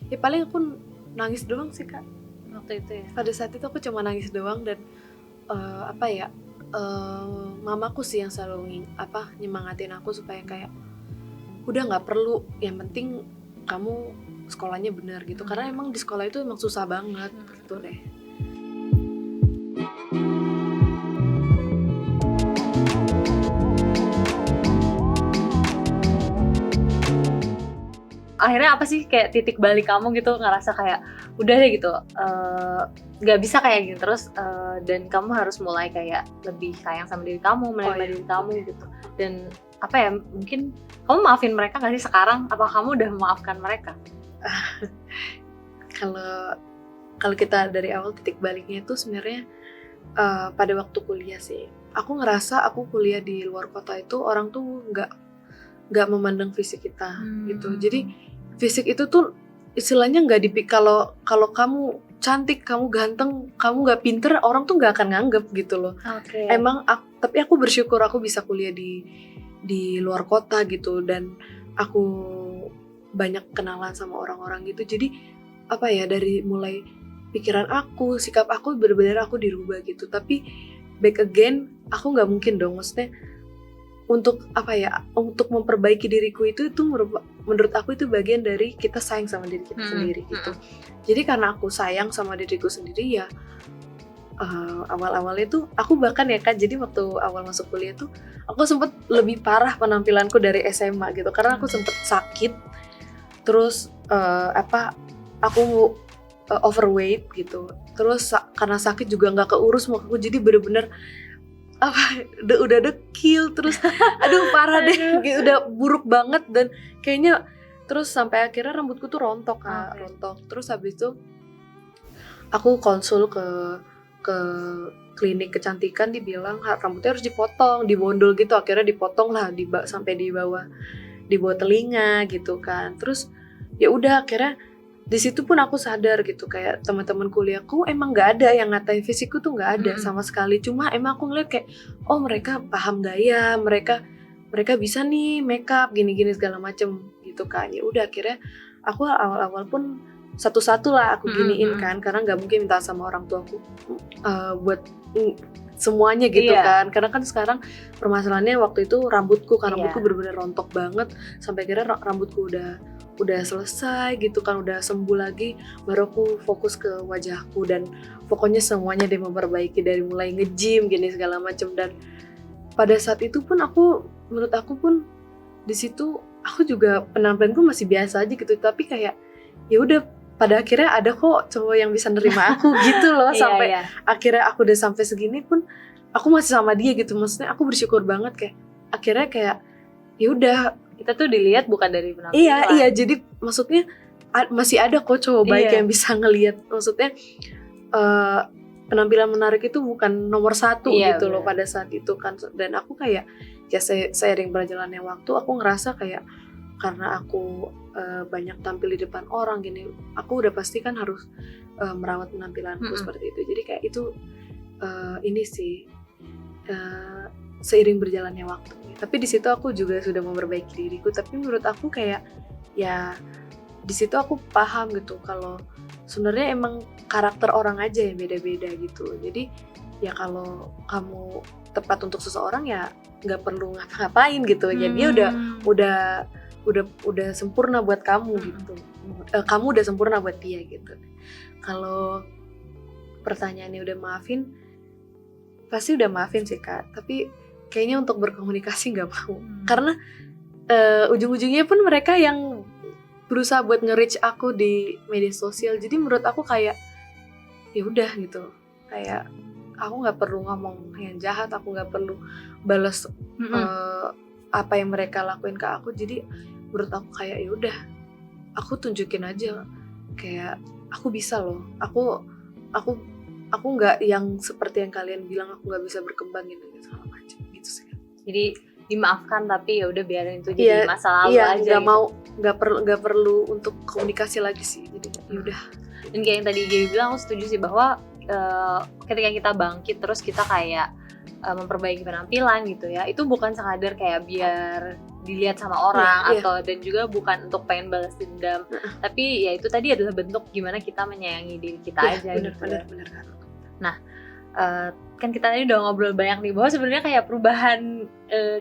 ya paling aku nangis doang sih Kak waktu itu ya. pada saat itu. Aku cuma nangis doang dan mamaku sih yang selalu nyemangatin aku supaya kayak udah nggak perlu, yang penting kamu sekolahnya benar gitu, karena emang di sekolah itu emang susah banget gitu deh. Akhirnya apa sih kayak titik balik kamu gitu ngerasa kayak udah deh gitu nggak bisa kayak gini terus dan kamu harus mulai kayak lebih sayang sama diri kamu, menerima diri kamu gitu. Dan apa ya, mungkin kamu maafin mereka nggak sih sekarang? Apa kamu udah memaafkan mereka? Kalau kita dari awal, titik baliknya itu sebenarnya pada waktu kuliah sih. Aku ngerasa aku kuliah di luar kota itu orang tuh nggak memandang fisik kita gitu. Jadi fisik itu tuh istilahnya nggak kalau kamu cantik, kamu ganteng, kamu nggak pinter, orang tuh nggak akan nganggep gitu loh. Okay. Tapi aku bersyukur aku bisa kuliah di luar kota gitu, dan aku banyak kenalan sama orang-orang gitu. Jadi apa ya, dari mulai pikiran aku, sikap aku benar-benar aku dirubah gitu. Tapi back again, aku nggak mungkin dong, maksudnya untuk untuk memperbaiki diriku itu menurut aku itu bagian dari kita sayang sama diri kita sendiri gitu. Jadi karena aku sayang sama diriku sendiri ya, awal-awalnya tuh aku bahkan ya Kak, jadi waktu awal masuk kuliah tuh aku sempet lebih parah penampilanku dari SMA gitu, karena aku sempet sakit, terus aku overweight gitu, terus karena sakit juga nggak keurus mukaku, jadi bener-bener udah dekil, terus aduh parah deh, udah buruk banget, dan kayaknya terus sampai akhirnya rambutku tuh rontok Kak, rontok. Terus habis itu aku konsul ke klinik kecantikan, dibilang rambutnya harus dipotong, dibondol gitu, akhirnya dipotong lah sampai di bawah telinga gitu kan. Terus ya udah, akhirnya di situ pun aku sadar gitu, kayak teman-teman kuliahku emang nggak ada yang ngatain fisikku tuh, nggak ada sama sekali. Cuma emang aku ngeliat kayak, oh mereka paham gaya, mereka bisa nih makeup gini-gini segala macem gitu kan. Ya udah, akhirnya aku awal-awal pun satu-satu lah aku giniin kan, karena nggak mungkin minta sama orang tuaku buat semuanya gitu kan. Karena kan sekarang permasalahannya waktu itu rambutku, karena rambutku bener-bener rontok banget, sampai akhirnya rambutku udah selesai gitu kan, udah sembuh lagi, baru aku fokus ke wajahku, dan pokoknya semuanya deh memperbaiki, dari mulai nge-gym gini segala macam. Dan pada saat itu pun menurut aku pun di situ aku juga penampilanku masih biasa aja gitu, tapi kayak ya udah, pada akhirnya ada kok cowok yang bisa nerima aku gitu loh. Sampai akhirnya aku udah sampai segini pun aku masih sama dia gitu, maksudnya aku bersyukur banget, kayak akhirnya kayak ya udah, kita tuh dilihat bukan dari penampilan. Iya, jadi maksudnya masih ada kok cowok baik yang bisa ngelihat, maksudnya penampilan menarik itu bukan nomor satu gitu loh pada saat itu kan. Dan aku kayak ya seiring berjalannya waktu, aku ngerasa kayak karena aku banyak tampil di depan orang gini, aku udah pasti kan harus merawat penampilanku seperti itu. Jadi kayak itu ini sih seiring berjalannya waktu. Tapi di situ aku juga sudah memperbaiki diriku. Tapi menurut aku kayak ya di situ aku paham gitu, kalau sebenarnya emang karakter orang aja yang beda-beda gitu. Jadi ya kalau kamu tepat untuk seseorang ya nggak perlu ngapa-ngapain gitu. Ya dia udah sempurna buat kamu gitu. Kamu udah sempurna buat dia gitu. Kalau pertanyaannya udah maafin, pasti udah maafin sih Kak, tapi kayaknya untuk berkomunikasi nggak mau. Karena ujung-ujungnya pun mereka yang berusaha buat nge-reach aku di media sosial. Jadi menurut aku kayak ya udah gitu, kayak aku nggak perlu ngomong yang jahat, aku nggak perlu balas apa yang mereka lakuin ke aku. Jadi menurut aku kayak ya udah, aku tunjukin aja kayak aku bisa loh, aku nggak yang seperti yang kalian bilang aku nggak bisa berkembang gitu segala macam gitu sih. Jadi dimaafkan, tapi ya udah biarin itu jadi masa lalu aja. Nggak perlu untuk komunikasi lagi sih. Jadi ya udah. Dan kayak yang tadi Gaby bilang, aku setuju sih bahwa ketika kita bangkit terus kita kayak memperbaiki penampilan gitu ya, itu bukan sekadar kayak biar dilihat sama orang atau dan juga bukan untuk pengen balas dendam, tapi ya itu tadi adalah bentuk gimana kita menyayangi diri kita aja gitu. Bener. Nah, kan kita tadi udah ngobrol banyak nih bahwa sebenarnya kayak perubahan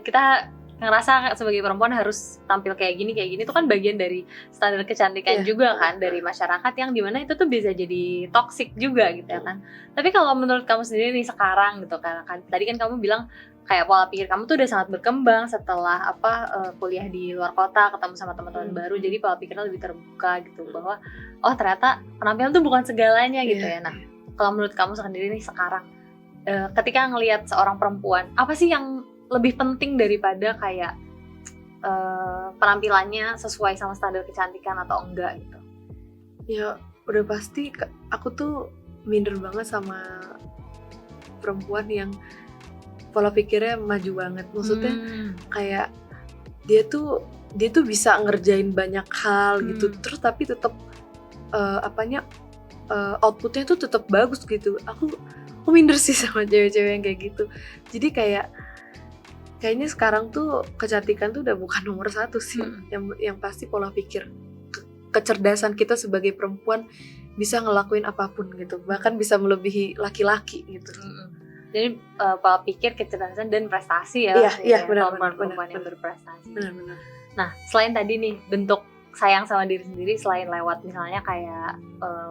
kita ngerasa sebagai perempuan harus tampil kayak gini itu kan bagian dari standar kecantikan juga kan dari masyarakat, yang dimana itu tuh bisa jadi toksik juga gitu ya kan. Tapi kalau menurut kamu sendiri nih sekarang gitu kan tadi kan kamu bilang kayak pola pikir kamu tuh udah sangat berkembang setelah kuliah di luar kota, ketemu sama teman-teman baru, jadi pola pikirnya lebih terbuka gitu bahwa oh ternyata penampilan tuh bukan segalanya gitu ya. Nah, kalau menurut kamu sendiri nih sekarang ketika ngelihat seorang perempuan, apa sih yang lebih penting daripada kayak penampilannya sesuai sama standar kecantikan atau enggak gitu? Ya udah pasti aku tuh minder banget sama perempuan yang pola pikirnya maju banget. Maksudnya kayak dia tuh bisa ngerjain banyak hal gitu, terus tapi tetap outputnya tuh tetap bagus gitu. Aku minder sih sama cewek-cewek yang kayak gitu. Jadi kayaknya sekarang tuh kecantikan tuh udah bukan nomor satu sih. Yang pasti pola pikir, kecerdasan kita sebagai perempuan bisa ngelakuin apapun gitu, bahkan bisa melebihi laki-laki gitu. Jadi pola pikir, kecerdasan dan prestasi ya. Iya, benar. Perempuan yang berprestasi. Benar. Nah, selain tadi nih bentuk sayang sama diri sendiri, selain lewat misalnya kayak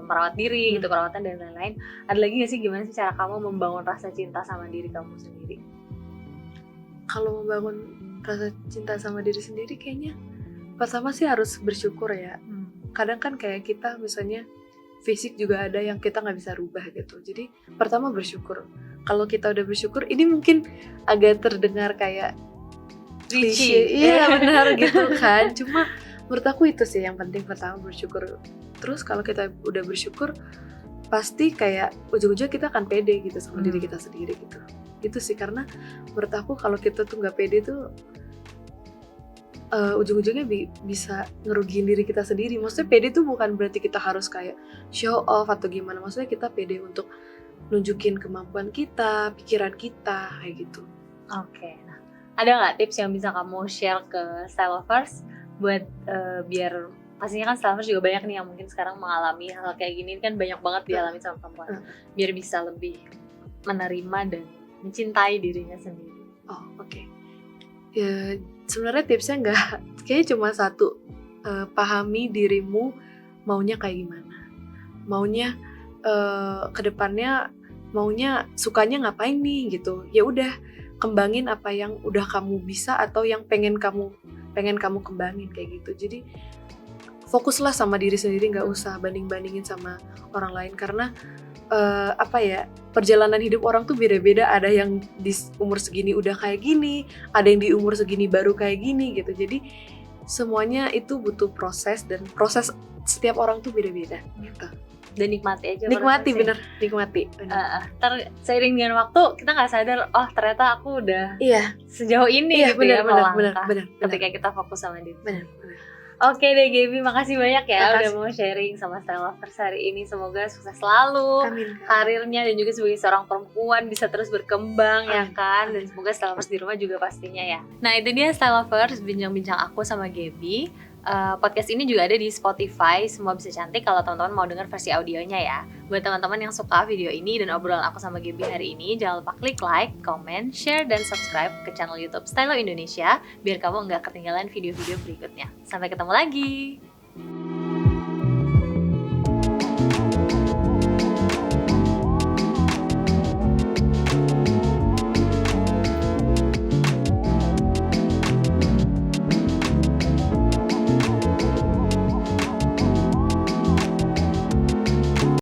merawat diri gitu, perawatan dan lain-lain, ada lagi nggak sih gimana sih cara kamu membangun rasa cinta sama diri kamu sendiri? Kalau membangun rasa cinta sama diri sendiri kayaknya pertama sih harus bersyukur ya. Kadang kan kayak kita misalnya fisik juga ada yang kita nggak bisa rubah gitu. Jadi pertama bersyukur. Kalau kita udah bersyukur, ini mungkin agak terdengar kayak klise, iya benar gitu kan. Cuma menurut aku itu sih yang penting, pertama bersyukur. Terus kalau kita udah bersyukur, pasti kayak ujung-ujungnya kita akan pede gitu sama diri kita sendiri gitu. Itu sih, karena menurut aku kalau kita tuh nggak pede tuh ujung-ujungnya bisa ngerugiin diri kita sendiri. Maksudnya pede tuh bukan berarti kita harus kayak show off atau gimana. Maksudnya kita pede untuk nunjukin kemampuan kita, pikiran kita kayak gitu. Oke. Nah, ada nggak tips yang bisa kamu share ke style lovers buat biar pastinya kan style lovers juga banyak nih yang mungkin sekarang mengalami hal kayak gini, kan banyak banget dialami sama perempuan. Biar bisa lebih menerima dan mencintai dirinya sendiri. Oh, oke. Ya, sebenarnya tipsnya kayaknya cuma satu. Pahami dirimu maunya kayak gimana. Maunya kedepannya maunya sukanya ngapain nih gitu. Ya udah, kembangin apa yang udah kamu bisa atau yang pengen kamu kembangin kayak gitu. Jadi fokuslah sama diri sendiri, nggak usah banding-bandingin sama orang lain, karena perjalanan hidup orang tuh beda-beda. Ada yang di umur segini udah kayak gini, ada yang di umur segini baru kayak gini gitu. Jadi semuanya itu butuh proses, dan proses setiap orang tuh beda-beda gitu. Dan nikmati aja. Nikmati. Seiring dengan waktu kita nggak sadar, oh ternyata aku udah sejauh ini gitu benar. Ketika kita fokus sama diri. Benar. Oke deh Gaby, makasih banyak ya udah mau sharing sama style lovers hari ini. Semoga sukses selalu. Amin. Karirnya, dan juga sebagai seorang perempuan bisa terus berkembang. Amin. Ya kan. Dan semoga style lovers di rumah juga pastinya ya. Nah itu dia style lovers, bincang-bincang aku sama Gaby. Podcast ini juga ada di Spotify, Semua Bisa Cantik, kalau teman-teman mau dengar versi audionya ya. Buat teman-teman yang suka video ini dan obrolan aku sama Gaby hari ini, jangan lupa klik like, comment, share, dan subscribe ke channel YouTube Stylo Indonesia biar kamu nggak ketinggalan video-video berikutnya. Sampai ketemu lagi.